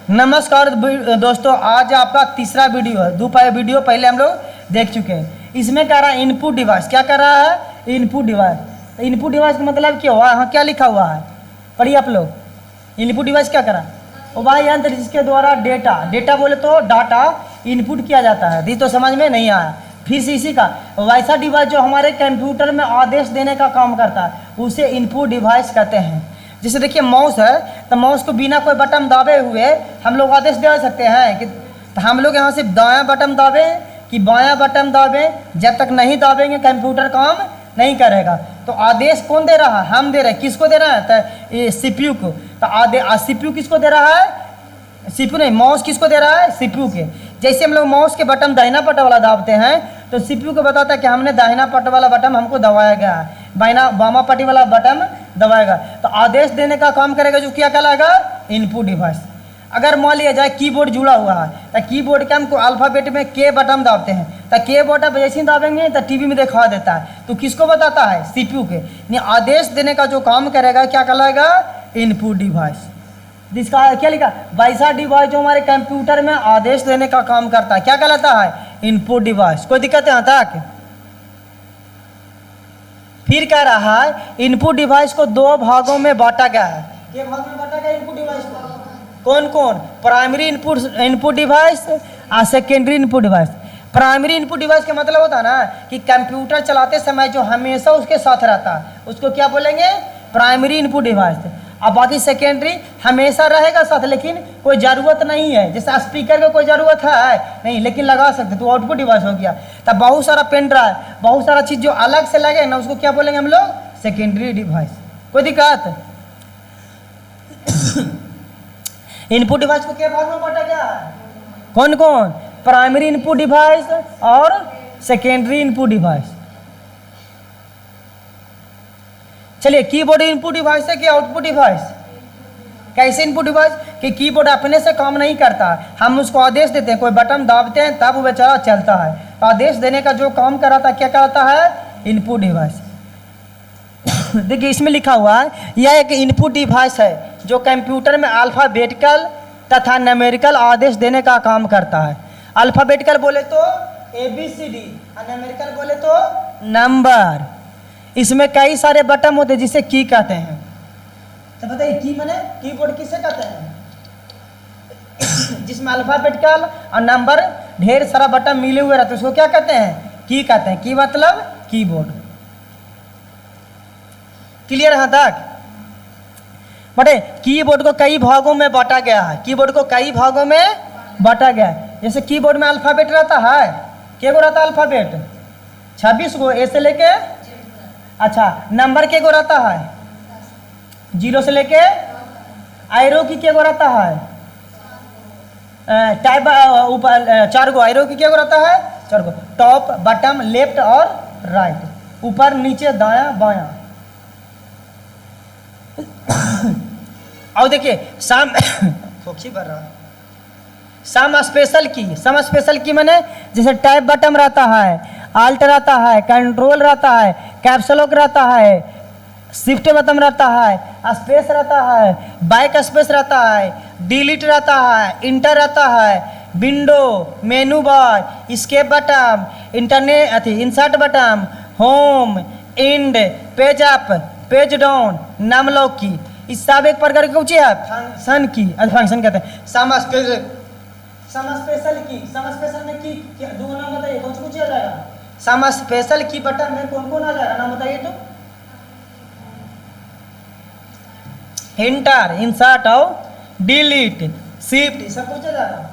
नमस्कार दोस्तों, आज आपका तीसरा वीडियो है। दो वीडियो पहले हम लोग देख चुके हैं। इसमें कह रहा है इनपुट डिवाइस। क्या कर रहा है? Input device. इनपुट डिवाइस का मतलब क्या हुआ? हाँ, क्या लिखा हुआ है? पढ़िए आप लोग। इनपुट डिवाइस क्या करा? वह यंत्र जिसके द्वारा डेटा बोले तो डाटा इनपुट किया जाता है। ये तो समझ में नहीं आया। फिर से इसी का वैसा डिवाइस जो हमारे कंप्यूटर में आदेश देने का काम करता है उसे इनपुट डिवाइस कहते हैं। जैसे देखिए माउस है, तो माउस को बिना कोई बटन दाबे हुए हम लोग आदेश दे सकते हैं कि तो हम लोग यहाँ से दायां बटन दाबे कि बायां बटन दाबे। जब तक नहीं दाबेंगे कंप्यूटर काम नहीं करेगा। तो आदेश कौन दे रहा है? हम दे रहे हैं। किसको दे रहा है? तो ये सीपीयू को। तो सीपीयू किसको दे रहा है? सीपीयू नहीं, माउस किसको दे रहा है? सीपीयू के। जैसे हम लोग माउस के बटन दाहिना पट वाला दाबते हैं तो सीपीयू को बताता है कि हमने दाहिना पट वाला बटन हमको दबाया गया है, बामा पट्टी वाला बटन दबाएगा। तो आदेश देने का काम करेगा जो क्या कहलाएगा? Input device. अगर मान लिया जाए कीबोर्ड जुड़ा हुआ है तो कीबोर्ड के हमको अल्फ़ाबेट में के बटन दाबते हैं तो के बटन जैसे ही दाबेंगे तो टीवी में दिखा देता है। तो किसको बताता है? सीपीयू के। यानी आदेश देने का जो काम करेगा क्या कहलाएगा? Input device. जिसका क्या लिखा? वैसा डिवाइस जो हमारे कंप्यूटर में आदेश देने का काम करता है क्या कहलाता है? Input device. कोई दिक्कत है तक? फिर कह रहा है इनपुट डिवाइस को दो भागों में बांटा गया है। क्या भाग में बांटा गया इनपुट डिवाइस को? कौन कौन? प्राइमरी इनपुट डिवाइस और secondary input device. Primary input device का मतलब होता है ना कि कंप्यूटर चलाते समय जो हमेशा उसके साथ रहता है उसको क्या बोलेंगे? Primary input device. अब बाकी सेकेंडरी हमेशा रहेगा साथ लेकिन कोई ज़रूरत नहीं है। जैसे स्पीकर की कोई ज़रूरत है नहीं लेकिन लगा सकते तो आउटपुट डिवाइस हो गया। तब बहुत सारा पेन ड्राइव बहुत सारा चीज़ जो अलग से लगे ना उसको क्या बोलेंगे हम लोग? Secondary device. कोई दिक्कत? इनपुट डिवाइस को क्या भाग में बांटा गया है? कौन कौन? प्राइमरी इनपुट डिवाइस और सेकेंडरी इनपुट डिवाइस। चलिए, कीबोर्ड इनपुट डिवाइस है कि आउटपुट डिवाइस? कैसे इनपुट डिवाइस? कि कीबोर्ड अपने से काम नहीं करता, हम उसको आदेश देते हैं, कोई बटन दाबते हैं तब वो बेचारा चलता है। तो आदेश देने का जो काम कराता है क्या कराता है? Input device. देखिए इसमें लिखा हुआ है यह एक इनपुट डिवाइस है जो कंप्यूटर में अल्फ़ाबेटिकल तथा न्यूमेरिकल आदेश देने का काम करता है। अल्फ़ाबेटिकल बोले तो ABCD और न्यूमेरिकल बोले तो नंबर। इसमें कई सारे बटन होते हैं जिसे की कहते हैं। तो बताइए की माने कीबोर्ड किसे कहते हैं? जिसमें अल्फ़ाबेटिकल और नंबर ढेर सारा बटन मिले हुए रहते हैं उसको क्या कहते हैं? की कहते हैं। की मतलब कीबोर्ड। क्लियर है तक? बटे कीबोर्ड को कई भागों में बांटा गया है। कीबोर्ड को कई भागों में बांटा गया है। जैसे कीबोर्ड में अल्फ़ाबेट रहता है। क्या गो रहता है अल्फ़ाबेट? 26 गो, ए से लेके अच्छा नंबर के गो रहता है? 0 से लेके आयरो की क्या गो रहता है? टाइप ऊपर 4 गो आयरो की क्या गो रहता है? 4 गो। टॉप बटम लेफ्ट और राइट, ऊपर नीचे दायां बायां। और देखिए सम खोखी भर रहा है। सम स्पेशल की माने जैसे टाइप बटन रहता है, आल्ट रहता है, कंट्रोल रहता है, कैप्सन लॉक रहता है, शिफ्ट बटन रहता है, स्पेस रहता है, बैक स्पेस रहता है, डिलीट रहता है, इंटर रहता है, window, menu bar, escape button, internet insert button, home, and, page up, page down, नाम लॉक की। इस सब एक प्रकार की कुछ है फंक्शन की। फंक्शन कहते हैं। सम स्पेशल में की दो नाम बताइए कौन सा पूछा जाएगा? सम स्पेशल की बटन में कौन कौन आ जाएगा नाम बताइए तो? इंटर, इंसर्ट और डिलीट, शिफ्ट सब पूछा जाएगा।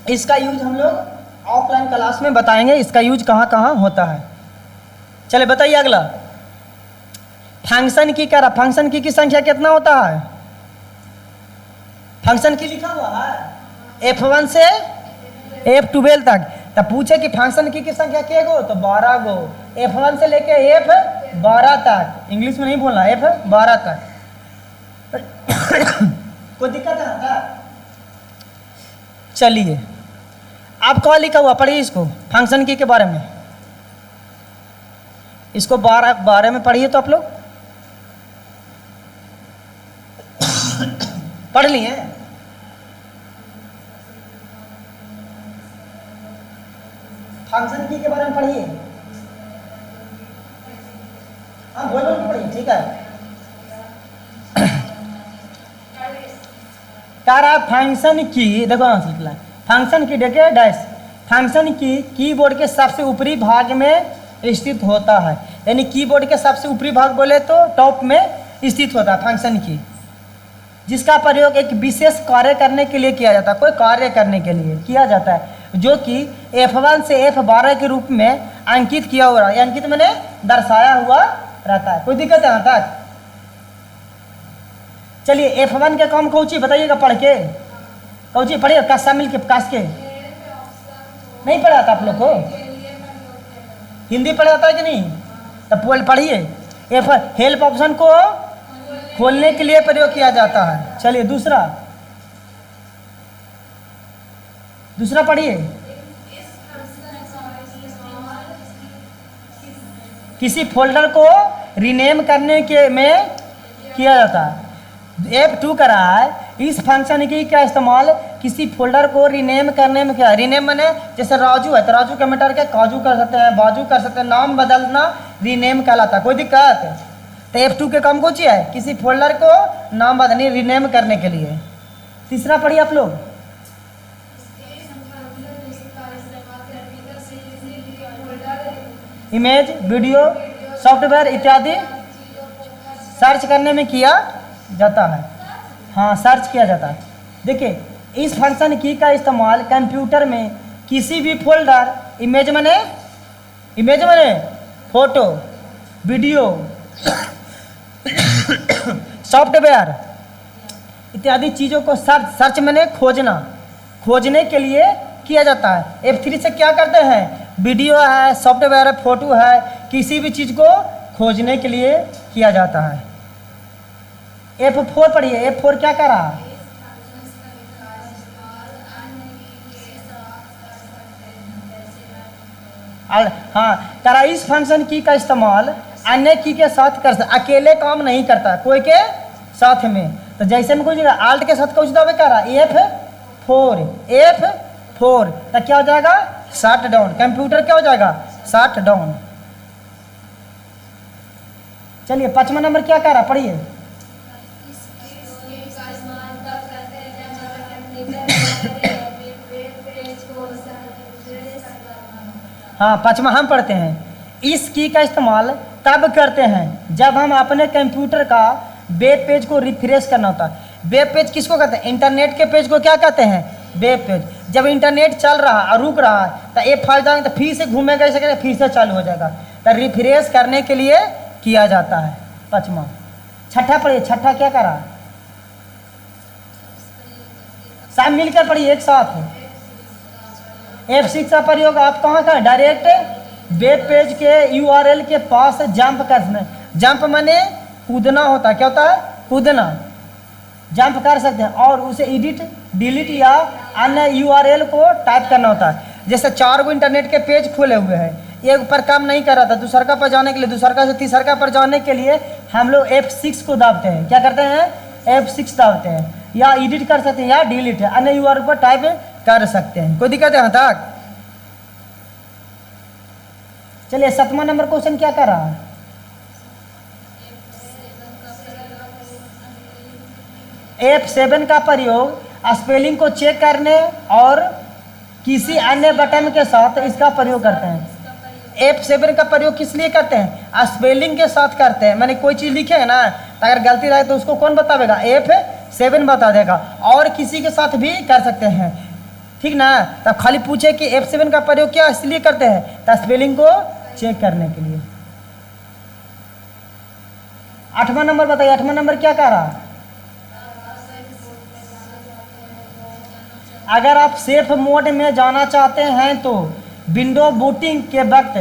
इसका यूज हम लोग ऑफलाइन क्लास में बताएंगे इसका यूज कहाँ कहाँ होता है। चले बताइए अगला। फंक्शन की कह रहा, फंक्शन की संख्या कितना होता है? फंक्शन की लिखा हुआ है F1 से F12 तक। तब पूछे कि फंक्शन की संख्या क्या गो? तो 12 गो। F1 से लेके F12 तक। इंग्लिश में नहीं बोलना, F12 तक। कोई दिक्कत है? चलिए अब क्या लिखा हुआ पढ़िए इसको, फंक्शन की के बारे में। इसको बारे में पढ़िए तो आप लोग पढ़ लिए। फंक्शन की के बारे में पढ़िए। हाँ बोल बोल के पढ़िए, ठीक है। कह रहा फंक्शन की, देखो फंक्शन की देखिए डैश, फंक्शन की कीबोर्ड के सबसे ऊपरी भाग में स्थित होता है। यानी कीबोर्ड के सबसे ऊपरी भाग बोले तो टॉप में स्थित होता है फंक्शन की, जिसका प्रयोग एक विशेष कार्य करने के लिए किया जाता है, कोई कार्य करने के लिए किया जाता है, जो कि F1 से F12 के रूप में अंकित किया हुआ है। अंकित मैंने दर्शाया हुआ रहता है। कोई दिक्कत है यहाँ तक? चलिए F1 के काम कौची बताइएगा पढ़ के, कौची पढ़िए, कस्सा मिल के कास के नहीं पढ़ा था आप लोग को? हिंदी पढ़ा था कि नहीं? तब पढ़िए। हेल्प ऑप्शन को खोलने के लिए प्रयोग किया जाता है। चलिए दूसरा, दूसरा पढ़िए। किसी फोल्डर को रीनेम करने के में किया जाता है। F2 का रहा है, इस फंक्शन की क्या इस्तेमाल किसी फोल्डर को रीनेम करने में किया। रीनेम मैंने जैसे राजू है तो राजू के मिटार के काजू कर सकते हैं, बाजू कर सकते हैं, नाम बदलना रीनेम कहलाता है। कोई दिक्कत? तो F2 के काम कौन सी है? किसी फोल्डर को नाम बदलने रीनेम करने के लिए। तीसरा पढ़िए आप लोग। इमेज, वीडियो, सॉफ्टवेयर इत्यादि सर्च करने में किया जाता है। हाँ सर्च किया जाता है। देखिए इस फंक्शन की का इस्तेमाल कंप्यूटर में किसी भी फोल्डर, इमेज मैंने फोटो, वीडियो, सॉफ्टवेयर इत्यादि चीज़ों को सर्च मैंने खोजने के लिए किया जाता है। F3 से क्या करते हैं? वीडियो है, सॉफ्टवेयर है, फोटो है, किसी भी चीज़ को खोजने के लिए किया जाता है। F4 पढ़िए। F4 क्या कर रहा है? हाँ करा, इस फंक्शन की का इस्तेमाल अन्य की के साथ कर सकते, अकेले काम नहीं करता, कोई के साथ में। तो जैसे में कुछ आल्ट के साथ कुछ दबे कर रहा F4 तो क्या हो जाएगा? Shut down. कंप्यूटर क्या हो जाएगा? Shut down. चलिए 5वां नंबर क्या कर रहा, पढ़िए। हाँ 5वां हम पढ़ते हैं। इस की का इस्तेमाल तब करते हैं जब हम अपने कंप्यूटर का वेब पेज को रिफ्रेश करना होता है। वेब पेज किसको कहते हैं? इंटरनेट के पेज को क्या कहते हैं? Web page. जब इंटरनेट चल रहा और रुक रहा है तो F5 जाएंगे तो फिर से घूमेगा, ऐसे करेंगे फिर से चालू हो जाएगा। तो रिफ्रेश करने के लिए किया जाता है। 5वां। छठा पढ़िए। छठा क्या करा? सब मिलकर पढ़िए एक साथ। F6 का प्रयोग आप कहाँ का? डायरेक्ट वेब पेज के URL के पास जंप करना। जंप माने कूदना होता है। क्या होता है? कूदना। जंप कर सकते हैं और उसे एडिट, डिलीट या अन्य URL को टाइप करना होता है। जैसे 4 इंटरनेट के पेज खोले हुए हैं, एक पर काम नहीं कर रहा था, दूसरा पर जाने के लिए, दूसरा से तीसरा पर जाने के लिए हम लोग F6 को दाबते हैं। क्या करते हैं? F6 दाबते हैं। या एडिट कर सकते हैं या डिलीट अन्य URL पर टाइप कर सकते हैं। कोई दिक्कत है यहाँ तक? चलिए 7वां नंबर क्वेश्चन क्या कर रहा है? F7 का प्रयोग स्पेलिंग को चेक करने और किसी अन्य बटन के साथ इसका प्रयोग करते हैं। F7 का प्रयोग किस लिए करते हैं? स्पेलिंग के साथ करते हैं। मैंने कोई चीज़ लिखे है ना, तो अगर गलती रहे तो उसको कौन बतावेगा? F7 बता देगा। और किसी के साथ भी कर सकते हैं, ठीक ना। तब खाली पूछे कि F7 का प्रयोग क्या इसलिए करते हैं? तो स्पेलिंग को चेक करने के लिए। 8वां नंबर बताइए। 8वां नंबर क्या कह रहा है? अगर आप सेफ मोड में जाना चाहते हैं तो विंडो बूटिंग के वक्त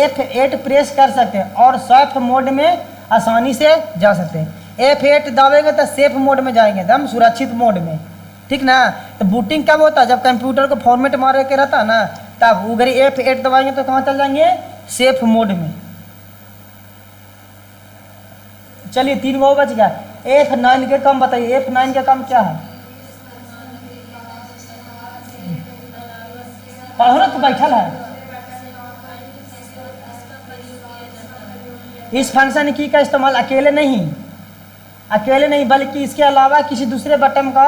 F8 प्रेस कर सकते हैं और सेफ मोड में आसानी से जा सकते हैं। F8 दबाएंगे तो सेफ मोड में जाएंगे, एकदम सुरक्षित मोड में, ठीक ना। तो बूटिंग कब होता है? जब कंप्यूटर को फॉर्मेट मारे के रहता है ना, तब अगर F8 दबाएंगे तो कहाँ चल जाएंगे? सेफ मोड में। चलिए 3 वो बच गया। F9 के काम बताइए। F9 का काम क्या है? पढ़ो ना, तो बैठल है। इस फंक्शन की का इस्तेमाल अकेले नहीं बल्कि इसके अलावा किसी दूसरे बटन का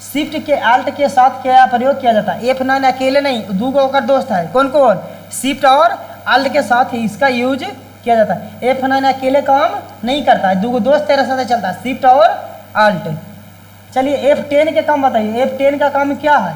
शिफ्ट के अल्ट के साथ क्या प्रयोग किया जाता है। F9 अकेले नहीं, दो ओकर दोस्त है, कौन कौन, शिफ्ट और अल्ट के साथ ही इसका यूज किया जाता है। F9 अकेले काम नहीं करता है, दो दोस्त तेरे साथ चलता है, शिफ्ट और अल्ट। चलिए F10 के काम बताइए, F10 का काम क्या है।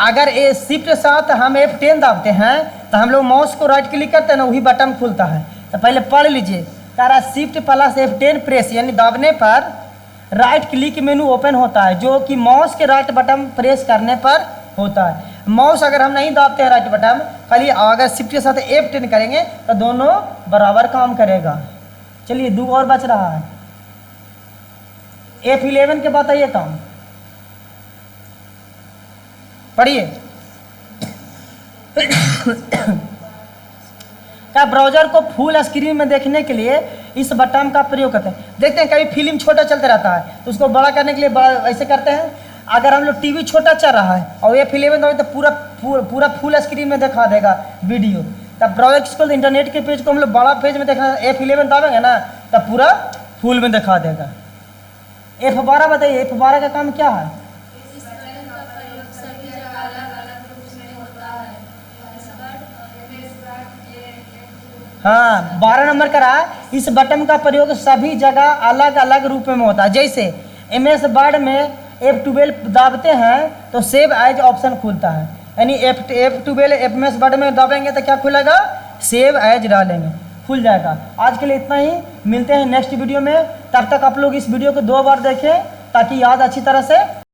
अगर ये शिफ्ट साथ हम F10 दाबते हैं तो हम लोग माउस को राइट क्लिक करते हैं ना, वही बटन खुलता है। तो पहले पढ़ लीजिए, तारा शिफ्ट प्लस F10 प्रेस यानी दाबने पर राइट क्लिक मेनू ओपन होता है, जो कि माउस के राइट बटन प्रेस करने पर होता है। माउस अगर हम नहीं दाबते हैं राइट बटन, खाली अगर शिफ्ट के साथ F10 करेंगे तो दोनों बराबर काम करेगा। चलिए दो और बच रहा है, F11 के बताइए काम, पढ़िए। क्या ब्राउजर को फुल स्क्रीन में देखने के लिए इस बटन का प्रयोग करते हैं। देखते हैं कभी फिल्म छोटा चलता रहता है तो उसको बड़ा करने के लिए ऐसे करते हैं। अगर हम लोग टीवी छोटा चल रहा है और F11 दबाएं तो पूरा फुल स्क्रीन में दिखा देगा वीडियो। तब ब्राउजर किसको, इंटरनेट के पेज को हम लोग बड़ा पेज में देखना, F11 दबाएंगे ना तब पूरा फुल में दिखा देगा। F12 बताइए, F12 का काम क्या है। हाँ 12 नंबर का रहा, इस बटन का प्रयोग सभी जगह अलग अलग रूप में होता है। जैसे MS वर्ड में F12 दाबते हैं तो सेव एज ऑप्शन खुलता है, यानी F12 MS वर्ड में दाबेंगे तो क्या खुलेगा, सेव एज डालेंगे, खुल जाएगा। आज के लिए इतना ही, मिलते हैं नेक्स्ट वीडियो में। तब तक आप लोग इस वीडियो को 2 बार देखें ताकि याद अच्छी तरह से